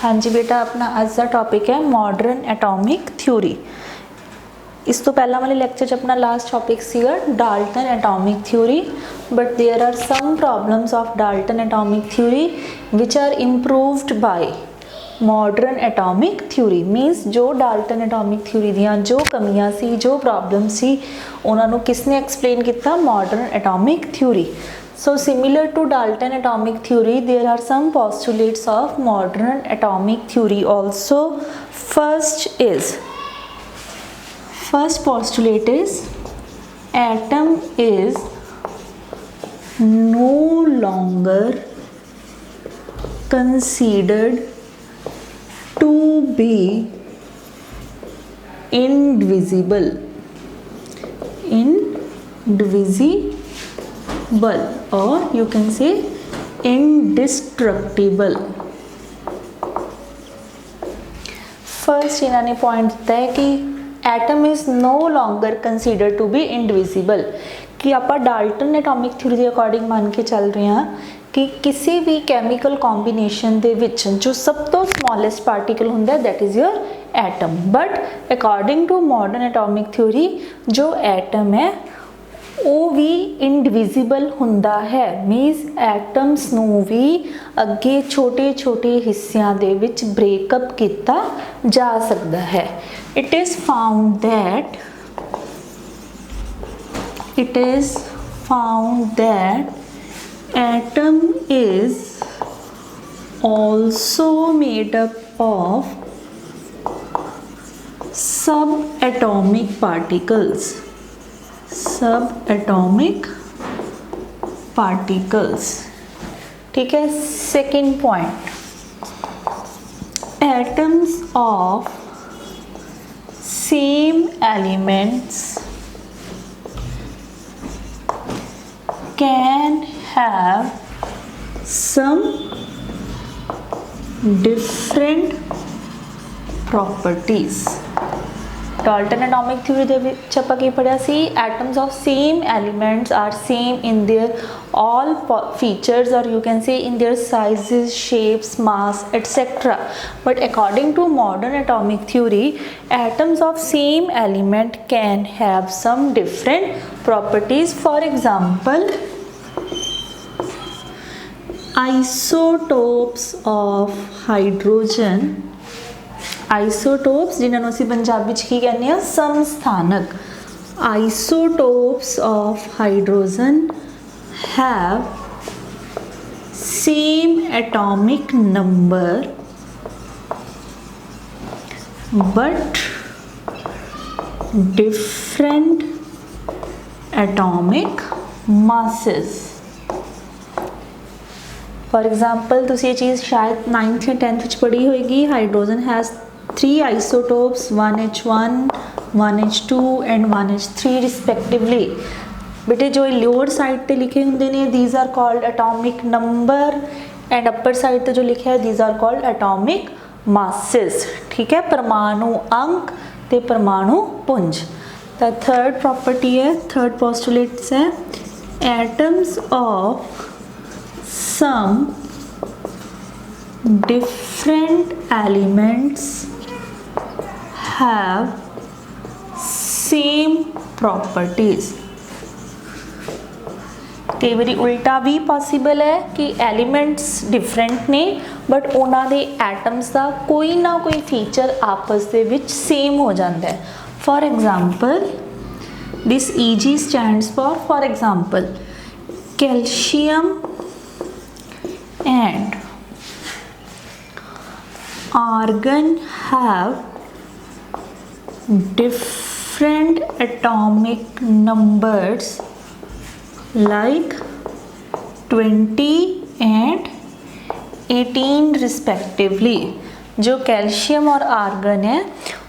हाँ जी बेटा, अपना अज का टॉपिक है मॉडर्न एटॉमिक थ्योरी। इस तो पहला वाले लैक्चर च अपना लास्ट टॉपिक सीगा Dalton atomic theory, but there are some problems of Dalton atomic theory which are improved by modern atomic theory. Means जो डाल्टन एटॉमिक थ्योरी दियाँ जो कमियां सी, जो प्रॉब्लम सी, उन्होंने किसने एक्सप्लेन किया? Modern atomic theory. So similar to Dalton atomic theory, there are some postulates of modern atomic theory also. First postulate is atom is no longer considered to be indivisible or you can say indestructible। First इन्होंने point दिता है कि atom is no longer consider to be indivisible, कि आप Dalton atomic theory के according मान के चल रहे हैं कि किसी भी कैमिकल कॉम्बीनेशन दे विच जो सब तो स्मॉलेस्ट पार्टिकल होंदा है that is your atom. But according to modern atomic theory जो एटम है वो भी इंडिविजिबल हुंदा है। मीनस एटम्स नूं भी अगे छोटे छोटे हिस्सियां दे विच ब्रेकअप किया जा सकता है। It is found that atom is also made up of subatomic particles। ठीक है। Second point, atoms of same elements can have some different properties। Dalton atomic theory दे विच आपां की पढ़िया सी, atoms of same elements are same in their all features और you can say in their sizes, shapes, mass etcetera. But according to modern atomic theory atoms of same element can have some different properties. For example isotopes of hydrogen, isotopes जिन्होंने असीं पंजाबी च की कहने हैं समस्थानक। Isotopes of hydrogen have same atomic number but different atomic masses. For example तुसी ये चीज़ शायद 9th या 10th पढ़ी होगी। Hydrogen has 3 isotopes, 1H1, 1H2 and 1H3 respectively. बेटे जो लोअर साइड पे लिखे होंगे ने these are called atomic number and upper side पे जो लिखा है these are called atomic masses. ठीक है, परमाणु अंक ते परमाणु पुंज। द थर्ड प्रॉपर्टी है, थर्ड पोस्टुलेट्स है atoms of some different elements have same properties। कई बारी उल्टा भी पॉसिबल है कि एलिमेंट्स डिफरेंट ने बट उन्होंने दे एटम्स का कोई ना कोई फीचर आपस दे विच सेम हो जाता है। For example this EG stands for example calcium and argon have different atomic numbers like 20 and 18 respectively। जो कैल्शियम और आर्गन है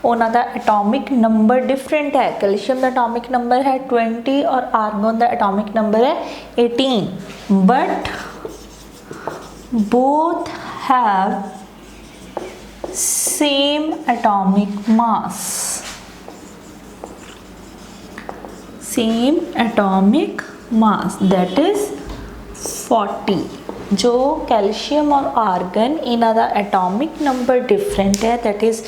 उन्हों का एटॉमिक नंबर डिफरेंट है। कैल्शियम का एटॉमिक नंबर है 20 और आर्गन का एटॉमिक नंबर है 18 but both have same atomic mass, that is 40। जो कैल्शियम और आर्गन इन्हां दा एटॉमिक नंबर डिफरेंट है, दैट इज़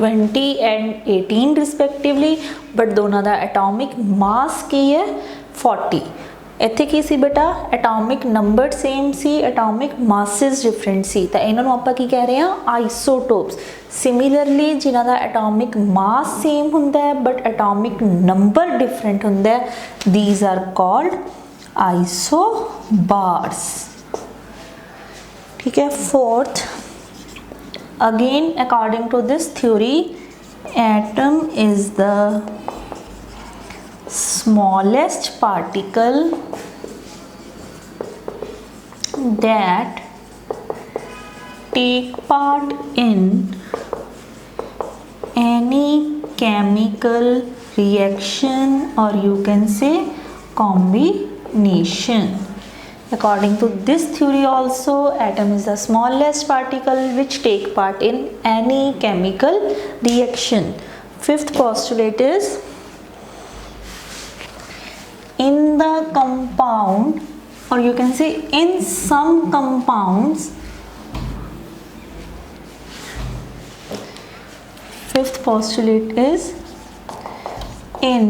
20 एंड 18 रिस्पैक्टिवली, बट दोनों का एटॉमिक मास की है 40। इत्थे की सी बेटा एटॉमिक नंबर सेम सी, एटॉमिक मासिस डिफरेंट सी, तो इन्होंने आपां की कह रहे हैं आइसोटोप्स। सिमिलरली जिन्हां दा एटॉमिक मास सेम हुंदा है बट एटॉमिक नंबर डिफरेंट हुंदा है, दीज आर कॉल्ड आइसोबार्स। ठीक है। Fourth, again according to this theory, atom is the smallest particle that take part in any chemical reaction, or you can say combination. According to this theory also, atom is the smallest particle which take part in any chemical reaction. Fifth postulate is, in the compound, or you can say in some compounds, fifth postulate is, in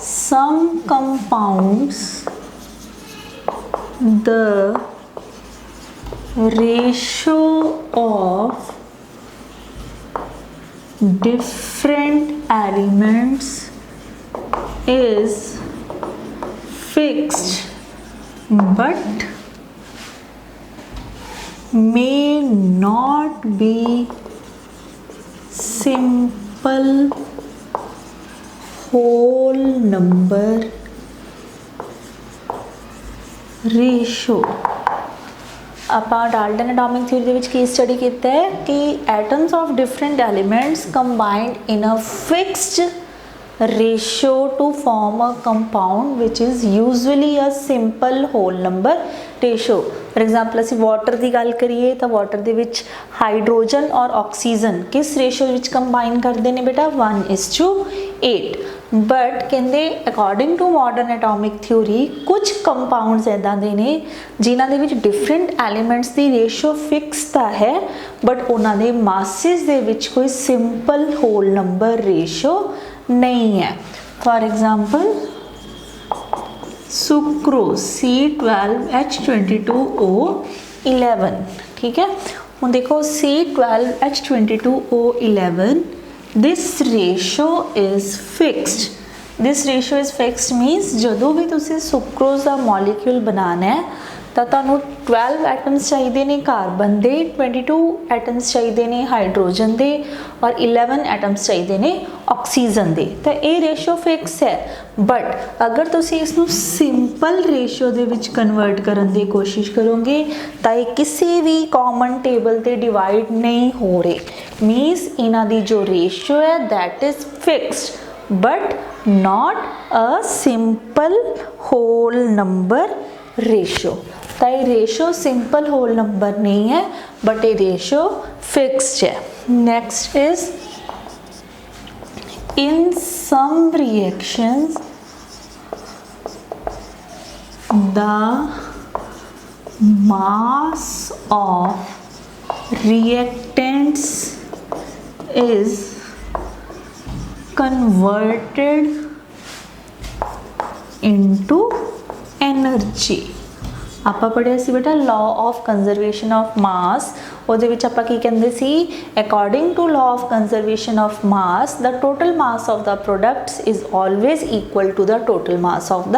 some compounds the ratio of different elements is fixed but may not be simple whole number ratio। ਆਪਾਂ Dalton atomic theory ਦੇ ਵਿੱਚ ਕੀ study ਕੀਤਾ है कि atoms of different elements combined in a fixed ratio to form a compound which is usually a simple whole number ratio। for example ਅਸੀਂ water की गल करिए तो वाटर ਦੇ ਵਿੱਚ हाइड्रोजन और ऑक्सीजन किस रेशो ਵਿੱਚ कंबाइन करते हैं बेटा 1:8। बट कहते according to modern atomic theory कुछ कंपाउंड्स इदां दे ने जिन्हां दे विच डिफरेंट एलीमेंट्स की रेशो फिक्स तो है बट उन्हां दे मासिस दे विच कोई सिंपल होल नंबर रेशो नहीं है। For example sucrose C12H22O11। ठीक है। हुण देखो C12H22O11, this ratio is fixed. This ratio is fixed मीनस जदों भी तुसीं सुक्रोज का मॉलीक्यूल बनाना है तो तुहानूं 12 एटम्स चाहिए ने कार्बन के, 22 एटम्स चाहिए ने हाइड्रोजन के और 11 एटम्स चाहिए ने ऑक्सीजन के। तो ये रेशो फिक्स है बट अगर तुसीं इसनूं सिंपल रेशो दे विच कन्वर्ट करने की कोशिश करोगे तो ये किसी भी कॉमन टेबल ते डिवाइड नहीं हो रहे। मीनस इन्हां दी जो रेशो है that is fixed but not a simple whole number ratio. तो ये रेशो सिंपल होल नंबर नहीं है बट ये रेशो फिक्स्ड है। Next is in some reactions the mass of reactants is converted into energy. ਆਪਾਂ पढ़िया सी बेटा law of conservation of mass. ਉਹਦੇ ਵਿੱਚ ਆਪਾਂ ਕੀ ਕਹਿੰਦੇ ਸੀ according to law of conservation of mass the total mass of the products is always equal to the total mass of the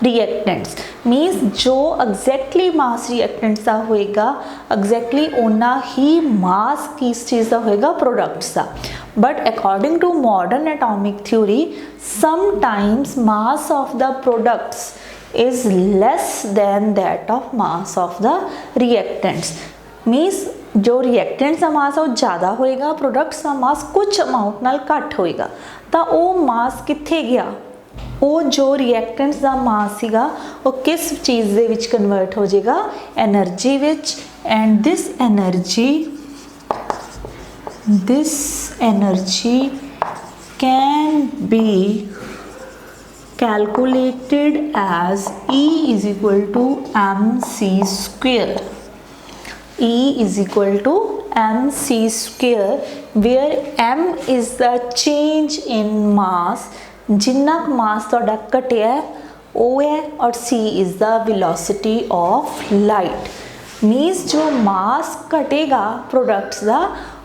reactants. Means जो एग्जैक्टली मास रिएक्टेंट्स का होएगा exactly उन्ना ही मास किस चीज़ का होएगा प्रोडक्ट्स का। But according to modern atomic theory sometimes mass of the products is less than that of mass of the reactants। Means जो reactants का मास है वो ज़्यादा होएगा, प्रोडक्ट्स का मास कुछ अमाउंट नाल घट होएगा। तो वो मास कित्थे गया, वो जो रिएक्टेंट्स का मास सीगा वो किस चीज़ दे विच कन्वर्ट हो जाएगा energy which. And this energy can be calculated as E is equal to mc square. E is equal to mc square, where m is the change in mass, Jinnah mass तुहाडा घटिया वो है, और c is the velocity of light. Means जो मास घटेगा products का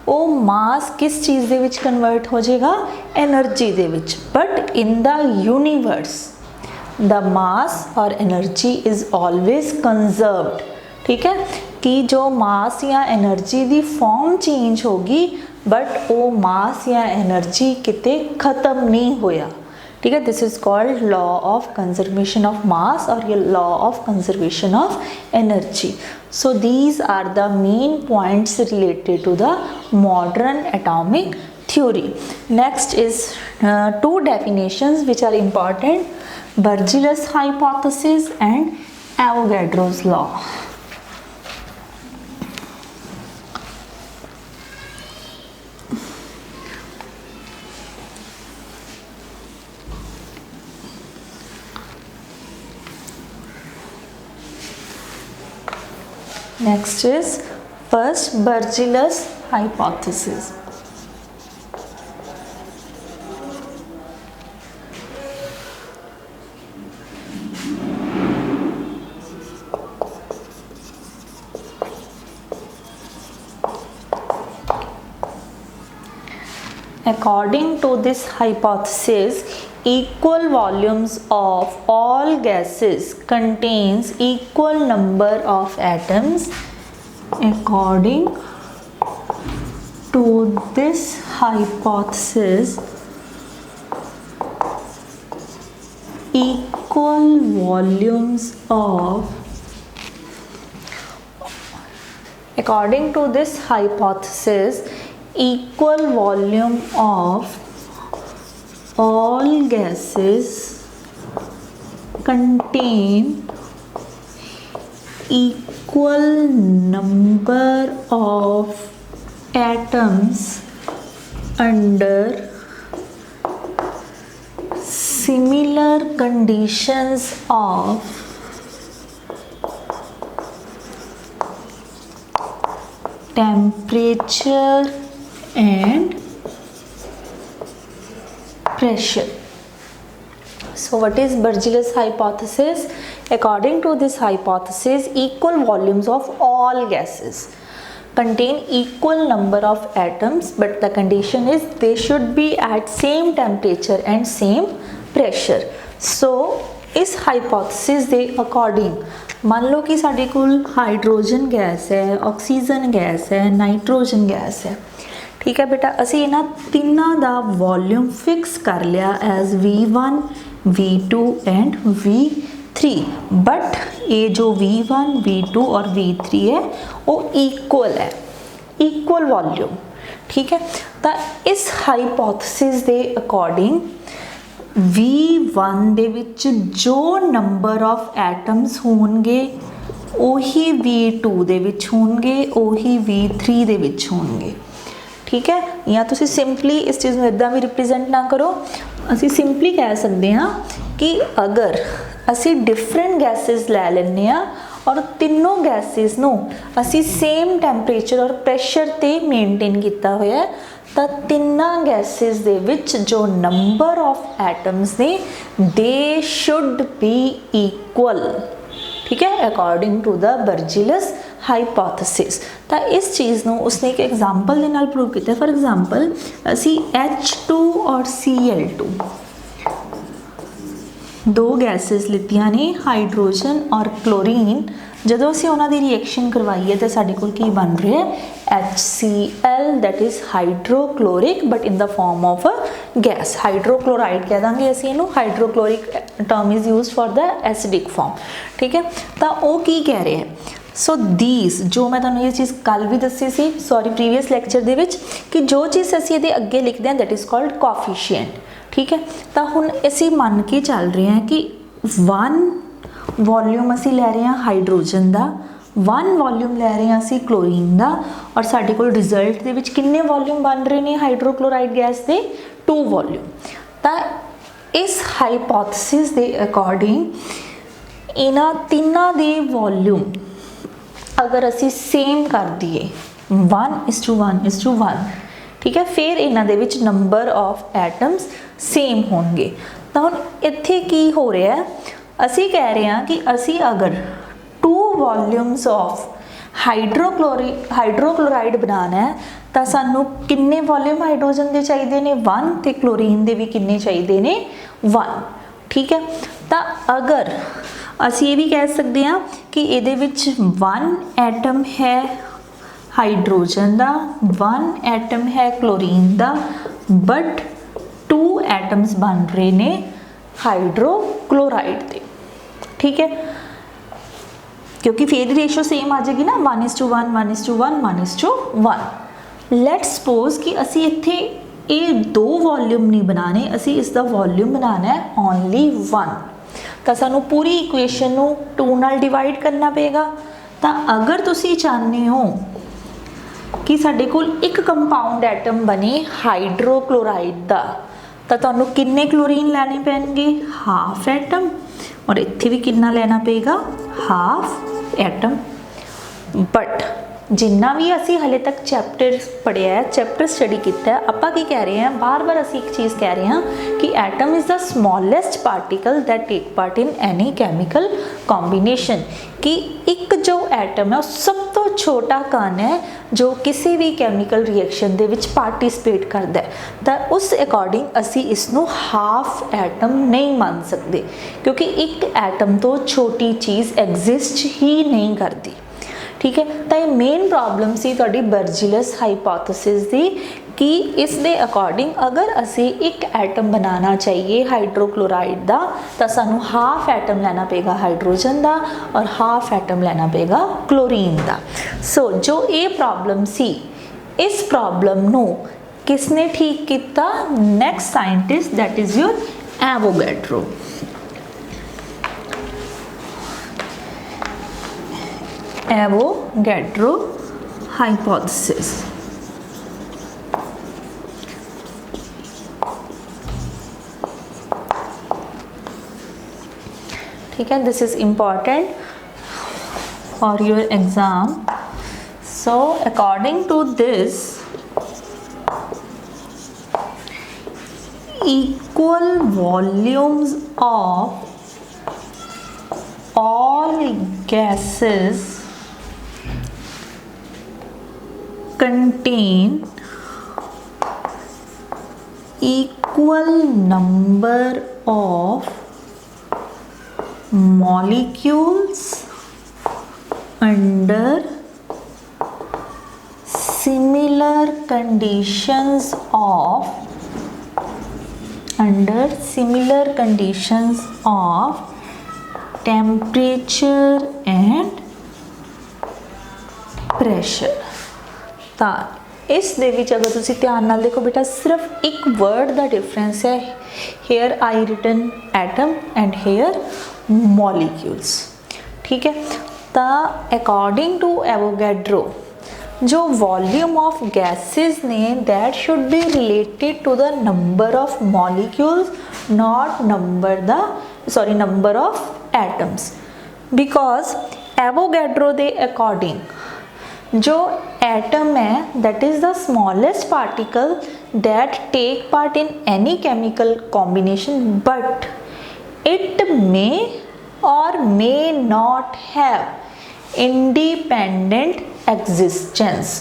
वो मास किस चीज़ दे विच कन्वर्ट हो जाएगा, energy they which. But in the universe the mass और एनर्जी इज़ ऑलवेज कंजर्व्ड. ठीक है, कि जो मास या एनर्जी दी फॉर्म चेंज होगी बट वो मास या एनर्जी किते ख़त्म नहीं होया. ठीक है, this is called law of conservation of mass और ये law of conservation of energy. So these are the main points related to the modern atomic theory. Next is two definitions which are important: Berzelius hypothesis and Avogadro's law. Next is first Berzelius hypothesis. According to this hypothesis, equal volumes of all gases contains equal number of atoms. According to this hypothesis, equal volumes of according to this hypothesis equal volume of all gases contain equal number of atoms under similar conditions of temperature and pressure. So what is Berzelius hypothesis? According to this hypothesis, equal volumes of all gases contain equal number of atoms, but the condition is they should be at same temperature and same pressure. So इस hypothesis ਦੇ according मान लो कि साढ़े कोल hydrogen gas है, oxygen gas है, nitrogen gas है. ठीक है बेटा, असी इन्हां तिन्नां दा वॉल्यूम फिक्स कर लिया as V1, V2 and V3. But ये जो V1, V2 और V3 है वो इक्वल है, इक्वल वॉल्यूम. ठीक है, तो इस हाइपोथेसिस दे अकॉर्डिंग V1 दे विच जो नंबर ऑफ एटम्स होणगे उही V2 दे विच होणगे, उही V3 दे विच होणगे. ठीक है, या तुसी सिंपली इस चीज़ में इदा भी रिप्रेजेंट ना करो, असी सिंपली कह सकते हैं कि अगर असी डिफरेंट गैसेस लै लेने और तीनों गैसेस नू असी सेम टैंपरेचर और प्रेशर ते मेनटेन किया होया है, तो तिन्ना गैसेस दे विच जो नंबर ऑफ एटम्स ने दे शुड बी इक्वल. ठीक है, according to the Berzelius hypothesis. तो इस चीज़ नू उसने एक एग्जाम्पल दे नाल प्रूव किया. फॉर एग्जाम्पल असी H2 और Cl2 दो गैसेस लितियां ने, हाइड्रोजन और क्लोरीन. जदों असी उन्हां दी रिएक्शन करवाई है तो साडे कोल की बन रहा है HCl, that is hydrochloric but in the form of a gas. Hydrochloride कह देंगे असी इनू, hydrochloric term is use for the acidic form. ठीक है, तो वो की कह रहे हैं. सो दीज जो मैं तुहानूं ये चीज़ कल भी दसी सी, सॉरी प्रीवियस लैक्चर दे विच, कि जो चीज़ असी इहदे अगे लिखते हैं दैट इज़ कॉल्ड कोफिशिएंट. ठीक है, तो हुण असी मन के चल रहे हैं कि 1 वॉल्यूम असी लै रहे हैं हाइड्रोजन का, 1 वॉल्यूम लै रहे हैं असी क्लोरीन का, और साडे कोल रिजल्ट दे विच किन्ने वॉल्यूम बन रहे हैं हाइड्रोक्लोराइड गैस के 2 वॉल्यूम. तो इस हाइपोथेसिस के अकॉर्डिंग इन्हां तिन्हां दे वॉल्यूम अगर असी सेम कर दिए 1:1:1, ठीक है, फिर इन्हां दे विच नंबर ऑफ एटम्स सेम होणगे। तो हुण इत्थे की हो रहा है, असी कह रहे हैं कि असी अगर 2 वॉल्यूम्स ऑफ हाइड्रोक्लोराइड बनाना है तो सानू किन्ने वॉल्यूम हाइड्रोजन के चाहिए ने 1 ते क्लोरीन के भी किन्ने चाहिए ने 1, ठीक है। तो अगर असी ये भी कह सकते हैं कि ये 1 एटम है हाइड्रोजन का, 1 एटम है क्लोरीन का, बट 2 एटम्स बन रहे ने हाइड्रोक्लोराइड के, ठीक है, क्योंकि फिर रेशो सेम आ जाएगी ना 1:1 1:1 1:1। लेट्स सपोज कि असी इत्थे ये 2 वॉल्यूम नहीं बनाने, असी इसका वॉल्यूम बनाना है ओनली 1, तो सानू पूरी इक्वेशन नू 2 नाल डिवाइड करना पेगा। तो अगर तुसी चाहते हो कि साडे कोल एक कंपाउंड एटम बने हाइड्रोक्लोराइड का, तो तुहानू किन्ने क्लोरीन लैने पैणगे, हाफ एटम, और इत्थे भी कितना लेना पेगा, हाफ एटम। बट जिन्ना भी असी हले तक चैप्टर पढ़िया है, चैप्टर स्टडी किया है, आपां की कह रहे हैं, बार बार असी एक चीज़ कह रहे हैं कि atom is the smallest particle that take part in any chemical combination, कि एक जो एटम है वो सब तो छोटा कण है जो किसी भी केमिकल रिएक्शन दे विच पार्टिसिपेट करता है। तो उस अकॉर्डिंग असी इसनों हाफ एटम नहीं मान सकते, क्योंकि एक एटम तो छोटी चीज़ एग्जिस्ट ही नहीं करती, ठीक है। तो ये मेन प्रॉब्लम सी तुहाडी बर्जीलस हाइपोथेसिस दी कि इस दे अकॉर्डिंग अगर असी एक एटम बनाना चाहिए हाइड्रोक्लोराइड का, तो सानू हाफ एटम लेना पेगा हाइड्रोजन का और हाफ एटम लेना पेगा क्लोरीन का। सो जो ये प्रॉब्लम सी, इस प्रॉब्लम नू किसने ठीक किया, next scientist, that is your Avogadro. Avogadro hypothesis, ठीक है, this is important for your exam. So according to this, equal volumes of all gases contain equal number of molecules under similar conditions of temperature and pressure। तो इस दे विच अगर तुसी ध्यान नाल देखो बेटा, सिर्फ एक वर्ड का डिफरेंस है, here I written atom and here molecules, ठीक है। तो अकॉर्डिंग टू एवोगैड्रो जो वॉल्यूम ऑफ गैसेस ने that should be related to the number of molecules, not number of atoms, because Avogadro दे अकॉर्डिंग जो atom है that is the smallest particle that take part in any chemical combination, but it may or may not have independent existence.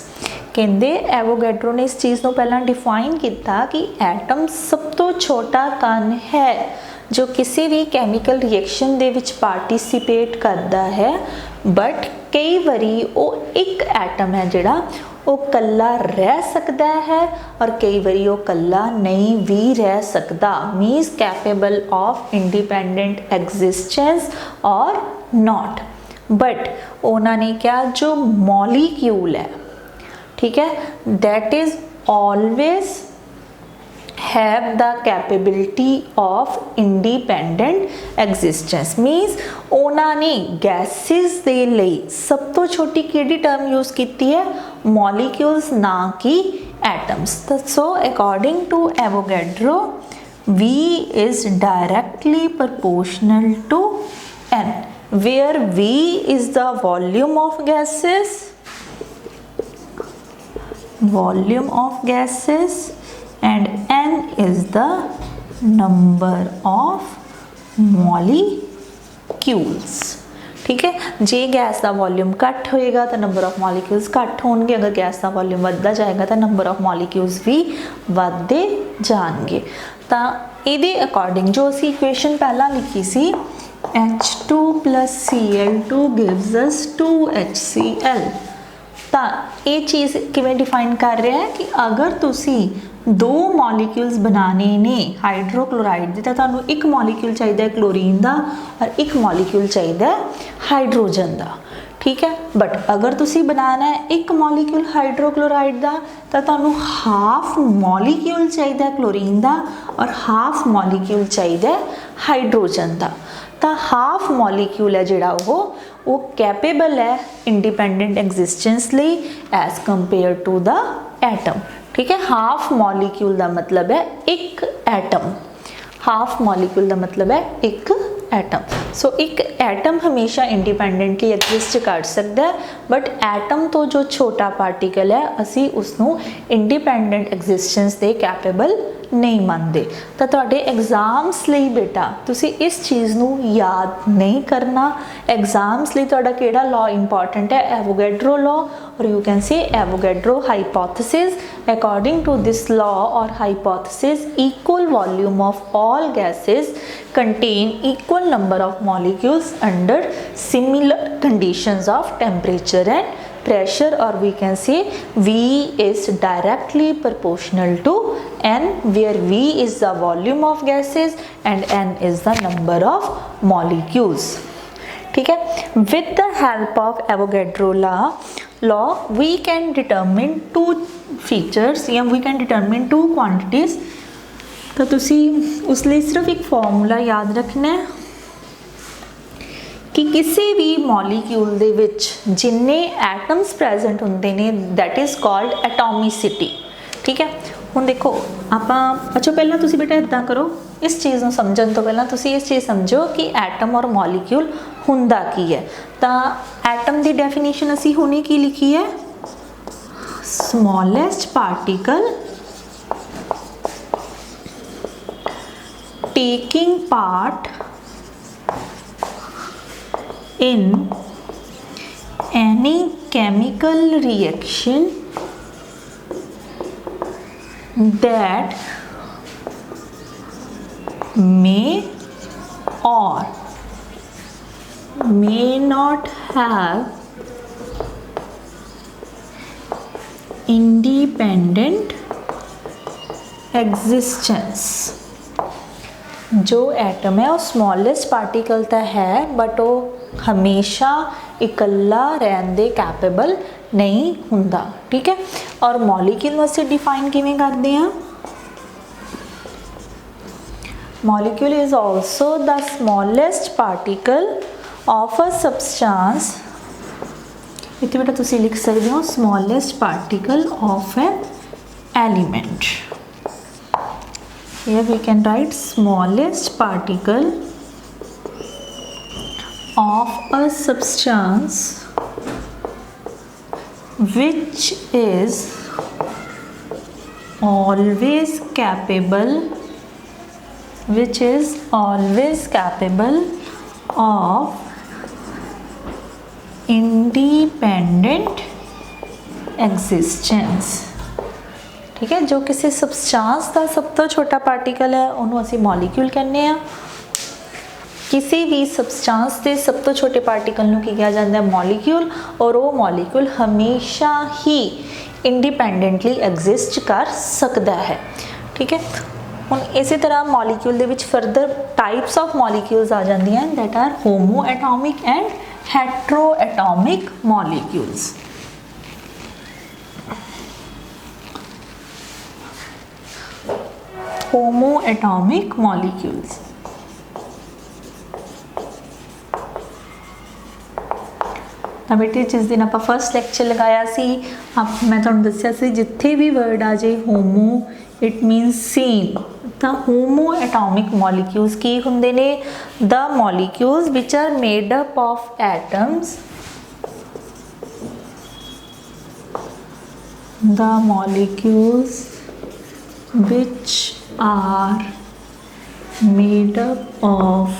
कहते Avogadro ने इस चीज़ को पहला define किया कि एटम सब तो छोटा कण है जो किसी भी केमिकल रिएक्शन दे विच पार्टिसिपेट करता है, बट कई बारी वो एक एटम है जिहड़ा वो कल्ला रह सकता है और कई बारी वो कल्ला नहीं भी रह सकता, means capable of independent existence और नॉट। बट उन्होंने क्या जो मॉलिक्यूल है, ठीक है, that is always have the capability of independent existence, means उन्होंने गैसेस दे लई सब तो छोटी किहड़ी टर्म यूज की है, मॉलिक्यूल्स ना कि atoms. So according to Avogadro V is directly proportional to N, where V is the volume of gases, and N is the number of molecules। ठीक है, जे गैस का वॉल्यूम घट होएगा तो नंबर ऑफ मॉलिक्यूल्स घट होणगे, अगर गैस का volume वधदा जाएगा तो नंबर ऑफ मॉलिक्यूल्स भी वधदे जाणगे। तो इहदे अकॉर्डिंग जो असी इक्वेशन पहला लिखी सी H2 + Cl2 gives us 2HCl, तो ये चीज़ किवें डिफाइन कर रहा है कि अगर तुसी दो मॉलिक्यूल्स बनाने ने हाइड्रोक्लोराइड दी, तो एक मॉलिक्यूल चाहिए क्लोरीन का और एक मॉलिक्यूल चाहिए हाइड्रोजन का। ठीक है, बट अगर तुसी बनाना है एक मॉलिक्यूल हाइड्रोक्लोराइड का, तो हाफ मॉलिक्यूल चाहिए क्लोरीन का और हाफ मॉलिक्यूल चाहिए हाइड्रोजन का। तो हाफ मॉलिक्यूल है जिहड़ा वो कैपेबल है इंडिपेंडेंट एग्जिस्टेंस लई as compare to the atom. ठीक है, हाफ मॉलिक्यूल का मतलब है एक एटम, हाफ मॉलिक्यूल का मतलब है एक एटम। सो एक एटम हमेशा इंडिपेंडेंटली एग्जिस्ट कर सकता है, बट एटम तो जो छोटा पार्टिकल है असी उसनों इंडिपेंडेंट एग्जिस्टेंस दे कैपेबल नहीं मानते। तो तुहाडे एग्जाम्स लई बेटा तुसी इस चीज़ नूं याद नहीं करना। एग्जाम्स लई तुहाडा किहड़ा लॉ इंपॉर्टेंट है? एवोगैड्रो लॉ, और you can say Avogadro hypothesis. According to this law और hypothesis, equal volume of all gases contain equal number of molecules under similar conditions of temperature and pressure, or we can say V is directly proportional to N, where V is the volume of gases and N is the number of molecules। ठीक है, with the help of Avogadro law we can determine two features, या we can determine two quantities। तो तुसी उस लिए सिर्फ एक formula याद रखना है कि किसी भी मॉलिक्यूल दे विच जिन्ने एटम्स प्रेजेंट होंदे ने दैट इज़ कॉल्ड एटॉमिसिटी। ठीक है, हुण देखो आपां अच्छा पहला तुसी बेटा इदां करो, इस चीज़ को समझण तो पहला तुसी इस चीज़ समझो कि एटम और मॉलिक्यूल हुंदा की है। तो एटम की डेफिनेशन असी हुणे की लिखी है? Smallest particle taking part in any chemical reaction that may or may not have independent existence। जो एटम है वो स्मॉलेस्ट पार्टिकल तो है, बट वो हमेशा इकल्ला रहने दे कैपेबल नहीं हुंदा। ठीक है, और मॉलिक्यूल वास्ते डिफाइन किवें करते हैं? Molecule is also the smallest particle of a substance. इत्थे बेटा तुसी लिख सकते हो smallest particle of an element. Here we can write smallest particle of a substance which is always capable of independent existence। ठीक है, जो किसी सबस्टांस का सब तो छोटा पार्टिकल है उन्होंने असी मॉलिक्यूल कहने हैं। किसी भी सबस्टांस के सब तो छोटे पार्टिकल नूं की कहा जाता है? मॉलिक्यूल। और वो मॉलिक्यूल हमेशा ही इंडिपेंडेंटली एग्जिस्ट कर सकता है। ठीक है, हुण इसी तरह मॉलिक्यूल दे विच फर्दर टाइप्स ऑफ मॉलिक्यूल्स आ जाती हैं that are homoatomic and heteroatomic molecules. Homoatomic molecules तो बेटे जिस दिन आप फर्स्ट लैक्चर लगाया सी आप मैं तुहानूं दस्सिया सी जिथे भी वर्ड आ जाए होमो इट मीनस सेम, ਤਾਂ ਹੋਮੋ ਐਟੋਮਿਕ ਮੋਲੀਕਿਊਲਸ ਕੀ ਹੁੰਦੇ ਨੇ? The molecules which are made up of atoms, the molecules which are made up of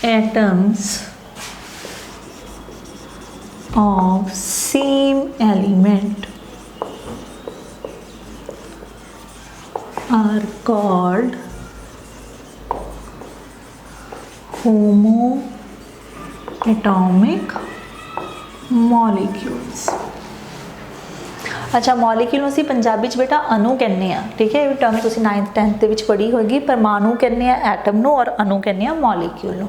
atoms of same element are called homoatomic molecules। अच्छा, molecule ਅਸੀਂ ਪੰਜਾਬੀ ਚ ਬੇਟਾ ਅਣੂ ਕਹਿੰਦੇ ਆ, ਠੀਕ ਹੈ। ਇਹ ਟਰਮ ਤੁਸੀਂ 9th 10th ਦੇ ਵਿੱਚ ਪੜ੍ਹੀ ਹੋਏਗੀ। ਪਰਮਾਣੂ ਕਹਿੰਦੇ ਆ ਐਟਮ ਨੂੰ ਔਰ ਅਣੂ ਕਹਿੰਦੇ ਆ ਮੋਲੀਕਿਊਲ ਨੂੰ।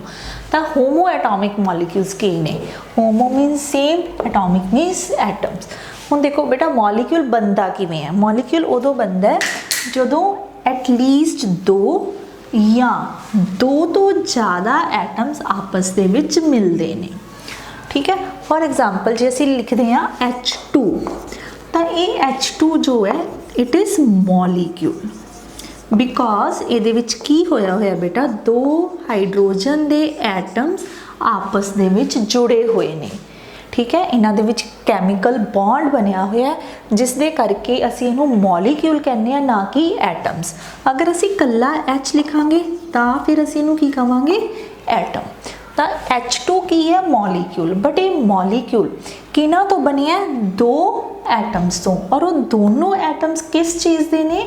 ਤਾਂ ਹੋਮੋ ਐਟੋਮਿਕ ਮੋਲੀਕਿਊਲਸ ਕੀ ਨੇ? Homo means same, atomic means atoms. ਹੁਣ ਦੇਖੋ ਬੇਟਾ ਮੋਲੀਕਿਊਲ ਬਣਦਾ ਕਿਵੇਂ ਹੈ? ਮੋਲੀਕਿਊਲ ਉਦੋਂ ਬਣਦਾ ਜਦੋਂ ਐਟਲੀਸਟ 2 ਜਾਂ 2 ਤੋਂ ਜ਼ਿਆਦਾ ਐਟਮਸ ਆਪਸ ਦੇ ਵਿੱਚ ਮਿਲਦੇ ਨੇ, ਠੀਕ ਹੈ। ਫॉर एग्जांपल ਜੇ ਅਸੀਂ ਲਿਖਦੇ ਹਾਂ H2, ਤਾਂ ਇਹ H2 ਜੋ ਹੈ ਇਟ ਇਜ਼ ਮੋਲੀਕਿਊਲ, ਬਿਕੋਜ਼ ਇਹਦੇ ਵਿੱਚ ਕੀ ਹੋਇਆ ਬੇਟਾ? 2 ਹਾਈਡਰੋਜਨ ਦੇ ਐਟਮਸ ਆਪਸ ਦੇ ਵਿੱਚ ਜੁੜੇ ਹੋਏ ਨੇ, ਠੀਕ ਹੈ। ਇਹਨਾਂ ਦੇ ਵਿੱਚ ਕੈਮੀਕਲ ਬੌਂਡ ਬਣਿਆ ਹੋਇਆ, ਜਿਸ ਦੇ ਕਰਕੇ ਅਸੀਂ ਇਹਨੂੰ ਮੋਲੀਕਿਊਲ ਕਹਿੰਦੇ ਆ, ਨਾ ਕਿ ਐਟਮਸ। ਅਗਰ ਅਸੀਂ ਇਕੱਲਾ H ਲਿਖਾਂਗੇ ਤਾਂ ਫਿਰ ਅਸੀਂ ਇਹਨੂੰ ਕੀ ਕਹਾਂਗੇ? ਐਟਮ। ਤਾਂ H2 ਕੀ ਹੈ? ਮੋਲੀਕਿਊਲ। ਬਟ ਇਹ ਮੋਲੀਕਿਊਲ ਕਿਹਨਾਂ ਤੋਂ ਬਣਿਆ? 2 ਐਟਮਸ ਤੋਂ, ਔਰ ਉਹ ਦੋਨੋਂ ਐਟਮਸ ਕਿਸ ਚੀਜ਼ ਦੇ ਨੇ?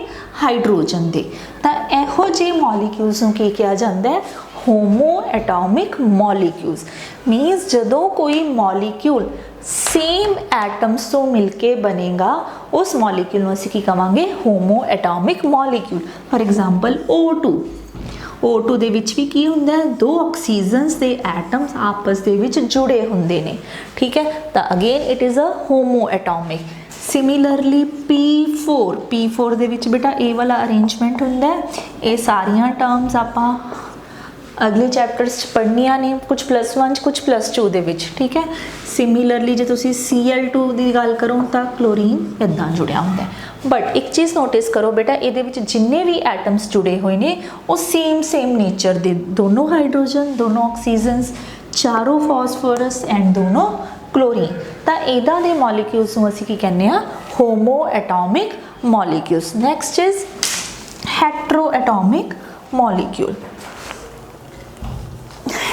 ਹਾਈਡਰੋਜਨ ਦੇ। ਤਾਂ ਇਹੋ ਜਿਹੇ ਮੋਲੀਕਿਊਲਸ ਨੂੰ ਕੀ ਕਿਹਾ ਜਾਂਦਾ ਹੈ? Homo atomic molecules. ਮੀਨਸ ਜਦੋਂ ਕੋਈ ਮੋਲੀਕਿਊਲ ਸੇਮ ਐਟਮਸ ਤੋਂ ਮਿਲ ਕੇ ਬਣੇਗਾ, ਉਸ ਮੋਲੀਕਿਊਲ ਨੂੰ ਅਸੀਂ ਕੀ ਕਹਾਂਗੇ? Homo atomic molecule. For example O2, O2 ਦੇ ਵਿੱਚ ਵੀ ਕੀ ਹੁੰਦਾ ਹੈ? 2 ਆਕਸੀਜਨਸ ਦੇ ਐਟਮਸ ਆਪਸ ਦੇ ਵਿੱਚ ਜੁੜੇ ਹੁੰਦੇ ਨੇ, ਠੀਕ ਹੈ। ਤਾਂ again it is a homo atomic. Similarly P4, P4 ਦੇ ਵਿੱਚ ਬੇਟਾ ਇਹ ਵਾਲਾ ਅਰੇਂਜਮੈਂਟ ਹੁੰਦਾ ਹੈ। ਇਹ ਸਾਰੀਆਂ ਟਰਮਸ ਆਪਾਂ ਅਗਲੇ ਚੈਪਟਰਸ 'ਚ ਪੜ੍ਹਨੀਆਂ ਨੇ, ਕੁਝ +1 'ਚ, ਕੁਝ +2 ਦੇ ਵਿੱਚ, ਠੀਕ ਹੈ। ਸਿਮਿਲਰਲੀ ਜੇ ਤੁਸੀਂ Cl2 ਦੀ ਗੱਲ ਕਰੋ ਤਾਂ ਕਲੋਰੀਨ ਇੱਦਾਂ ਜੁੜਿਆ ਹੁੰਦਾ ਹੈ। ਬਟ ਇੱਕ ਚੀਜ਼ ਨੋਟਿਸ ਕਰੋ ਬੇਟਾ, ਇਹਦੇ ਵਿੱਚ ਜਿੰਨੇ ਵੀ ਐਟਮਸ ਜੁੜੇ ਹੋਏ ਨੇ ਉਹ ਸੇਮ ਨੇਚਰ ਦੇ, ਦੋਨੋਂ ਹਾਈਡਰੋਜਨ, ਦੋਨੋਂ ਆਕਸੀਜਨਸ, ਚਾਰੋਂ ਫਾਸਫੋਰਸ ਐਂਡ ਦੋਨੋਂ ਕਲੋਰੀਨ। ਤਾਂ ਇਹਦਾ ਦੇ ਮੋਲੀਕਿਊਲਸ ਨੂੰ ਅਸੀਂ ਕੀ ਕਹਿੰਦੇ ਆ? Homoatomic molecules. Next is heteroatomic molecule.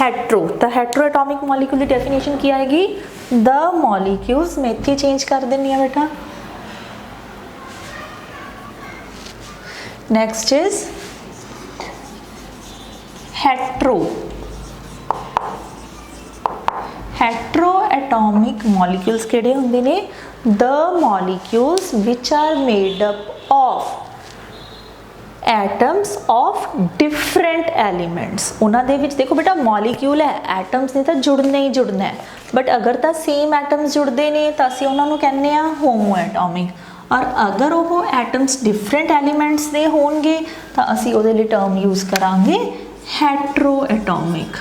Hetero, ਤਾਂ ਹੈਟਰੋ ਐਟੋਮਿਕ ਮੋਲੀਕਿਊਲ ਦੀ ਡੈਫੀਨੇਸ਼ਨ ਕੀ ਆਏਗੀ? ਦ ਮੋਲੀਕਿਊਲਸ, ਮੈਂ ਇੱਥੇ ਚੇਂਜ ਕਰ ਦਿੰਦੀ ਹਾਂ ਬੇਟਾ। Next is hetero. Heteroatomic molecules किहड़े हुंदे ने? The molecules which are made up of atoms of different elements. उन्हां दे विच देखो बेटा मॉलिक्यूल है, एटम्स ने तो जुड़ना ही जुड़ना है, बट अगर तो सेम एटम्स जुड़ते ने तो असीं उन्हां नूं कहने आ होमो एटॉमिक। और अगर वो एटम्स डिफरेंट एलिमेंट्स दे होणगे तो असी उहदे लई टर्म यूज़ करांगे हेट्रो एटॉमिक,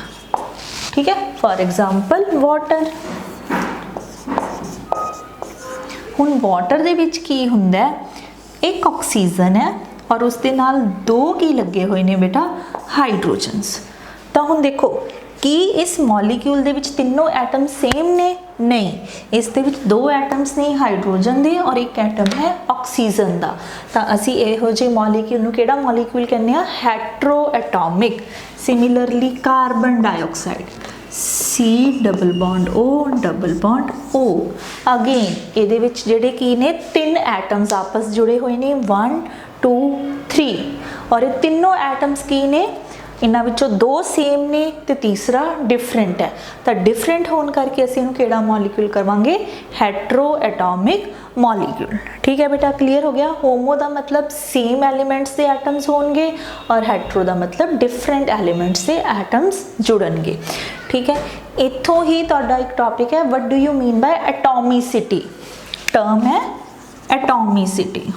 ठीक है। For example water. हुण वाटर दे विच की हुंदा है? एक ऑक्सीजन है और उसके नाल 2 की लगे हुए ने बेटा? हाइड्रोजनस। तो हुण देखो कि इस मॉलीक्यूल दे विच तीनों एटम सेम ने? नहीं, इस दे विच 2 एटम्स ने हाइड्रोजन दे और एक एटम है ऑक्सीजन दा। तो असी इहो जे मॉलीक्यूल नूं किहड़ा मॉलीक्यूल कहने आ? Heteroatomic. Similarly carbon dioxide, C double bond O double bond O। Again इहदे विच जिहड़े की ने 3 एटम्स आपस जुड़े हुए ने, 1 2 3, और ये तीनों एटम्स की ने? इन्हां विचों 2 सेम ने ते तीसरा डिफरेंट है। तो डिफरेंट होने करके असीं इहनूं किहड़ा मॉलीक्यूल करवांगे? हेट्रो एटॉमिक मॉलीक्यूल, ठीक है बेटा। क्लीयर हो गया? होमो का मतलब सेम एलीमेंट्स के एटम्स होंगे और हेट्रो का मतलब डिफरेंट एलीमेंट्स के एटम्स जुड़नगे, ठीक है। इत्थों ही तुहाडा एक टॉपिक है, what do you mean by atomicity? Term है एटॉमिसिटी।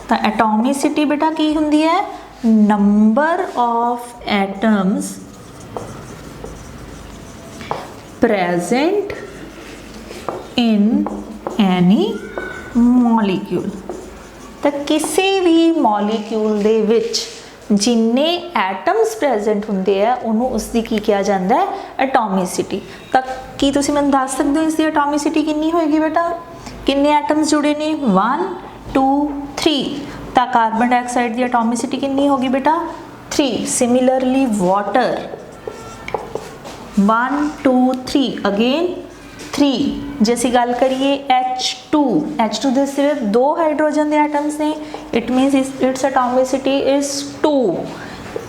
तो एटॉमिसिटी बेटा की हुंदी है? Number of atoms present in any molecule। तो किसी भी मॉलीक्यूल दे विच जिन्ने एटम्स प्रेजेंट होंगे है उन्होंने उसकी की किया जाता है एटॉमिसिटी। तो की तुसीं मैनूं दस सकते हो इसकी एटॉमिसिटी कितनी होएगी बेटा, किन्ने एटम्स जुड़े ने 1 2 3, तो कार्बन डाइऑक्साइड की एटॉमिसिटी कितनी होगी बेटा 3। Similarly water 1 2 3 again 3। जे असीं गल करिए H2 दे सिर्फ 2 हाइड्रोजन के एटम्स ने, it मीनस it's atomicity is 2।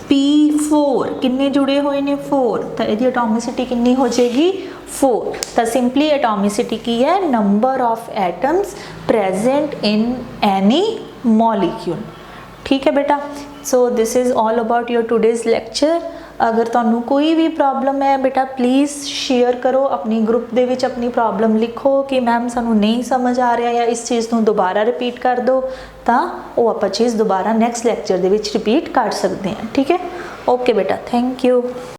P4 किन्ने जुड़े हुए ने 4, तो इसकी एटॉमिसिटी कितनी हो जाएगी 4। तो सिंपली एटॉमिसिटी की है number of atoms present in any molecule. ठीक है बेटा, so this is all about your today's lecture. अगर तुहानू कोई भी प्रॉब्लम है बेटा प्लीज़ शेयर करो अपनी ग्रुप दे विच, अपनी प्रॉब्लम लिखो कि मैम सानू नहीं समझ आ रहा या इस चीज़ को दोबारा रिपीट कर दो, तो वो आप चीज़ दोबारा नैक्सट लैक्चर दे विच रिपीट कर सकते हैं। ठीक है, ओके बेटा, थैंक यू।